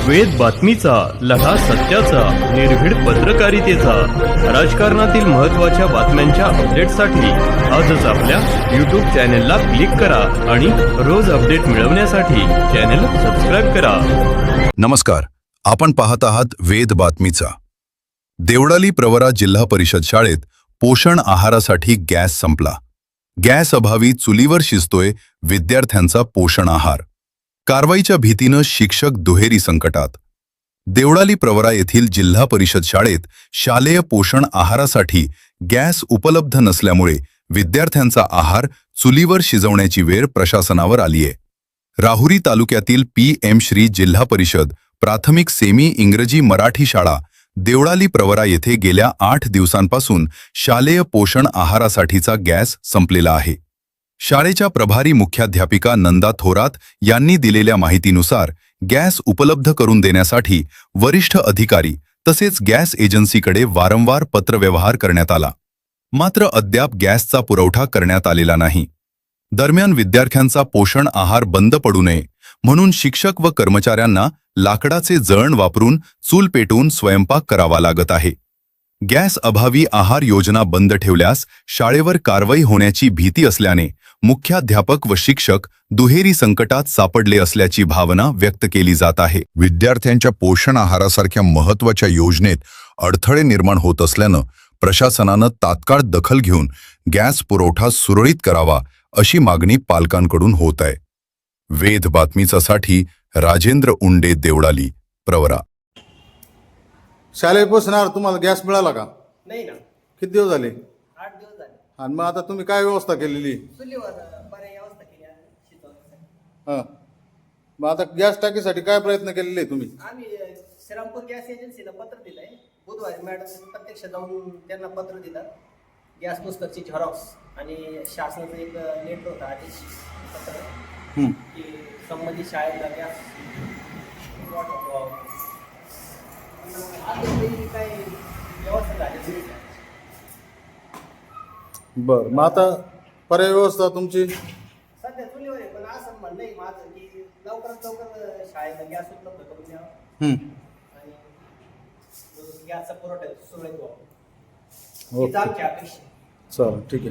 वेद बातमीचा, लढा सत्याचा, निर्भीड पत्रकारितेचा, राजकारणातील महत्त्वाच्या बातम्यांच्या अपडेटसाठी आजच आपल्या यूट्यूब चॅनेलला क्लिक करा आणि रोज अपडेट मिळवण्यासाठी चॅनेल सबस्क्राईब करा. नमस्कार, आपण पाहत आहात वेद बातमीचा. देवळाली प्रवरा जिल्हा परिषद शाळेत पोषण आहारासाठी गॅस संपला. गॅस अभावी चुलीवर शिजतोय विद्यार्थ्यांचा पोषण आहार. कारवाईच्या भीतीनं शिक्षक दुहेरी संकटात. देवळाली प्रवरा येथील जिल्हा परिषद शाळेत शालेय पोषण आहारासाठी गॅस उपलब्ध नसल्यामुळे विद्यार्थ्यांचा आहार चुलीवर शिजवण्याची वेळ प्रशासनावर आलीये. राहुरी तालुक्यातील PM श्री जिल्हा परिषद प्राथमिक सेमी इंग्रजी मराठी शाळा देवळाली प्रवरा येथे गेल्या 8 दिवसांपासून शालेय पोषण आहारासाठीचा गॅस संपलेला आहे. शाळेच्या प्रभारी मुख्याध्यापिका नंदा थोरात यांनी दिलेल्या माहितीनुसार गॅस उपलब्ध करून देण्यासाठी वरिष्ठ अधिकारी तसेच गॅस एजन्सीकडे वारंवार पत्रव्यवहार करण्यात आला. मात्र अद्याप गॅसचा पुरवठा करण्यात आलेला नाही. दरम्यान विद्यार्थ्यांचा पोषण आहार बंद पडू नये म्हणून शिक्षक व कर्मचाऱ्यांना लाकडाचे जळण वापरून चूल पेटवून स्वयंपाक करावा लागत आहे. गॅस अभावी आहार योजना बंद ठेवल्यास शाळेवर कारवाई होण्याची भीती असल्याने मुख्याध्यापक व शिक्षक दुहेरी संकटात सापडले असल्याची भावना व्यक्त केली जात आहे. विद्यार्थ्यांच्या पोषण आहारासारख्या महत्त्वाच्या योजनेत अडथळे निर्माण होत असल्यानं प्रशासनानं तात्काळ दखल घेऊन गॅस पुरवठा सुरळीत करावा अशी मागणी पालकांकडून होत आहे. वेद बातमीसाठी राजेंद्र उंडे, देवळाली प्रवरा. शालेय पोषणावर तुम्हाला गॅस मिळाला का? नाही ना, किती दिवस झाले? 8 दिवस झाले. आणि मग आता तुम्ही काय व्यवस्था केलेली? चुलीवर पर्याय व्यवस्था केली आहे शिजवण्यासाठी. हां, मग आता गॅस टाकीसाठी काय प्रयत्न केलेले तुम्ही? आम्ही श्रीरामपूर गॅस एजन्सीला पत्र दिलंय. बुधवारी मॅडम प्रत्यक्ष जाऊन त्यांना पत्र दिलं. गॅस पुस्तकची झेरॉक्स आणि शासनाचं एक लेटर होता आदेश पत्र की संबंधित शाळेला गॅस काही व्यवस्था झाली. बरं, मग आता पर्याय व्यवस्था तुमची? सध्या चुलीवर आहे, पण असं म्हणणं आहे माझं की लवकरात लवकर शाळेला गॅस उपलब्ध करून द्यावा आणि गॅसचा पुरवठा सुरळीत व्हावा. हीच आमची अपेक्षा. चला, ठीक आहे.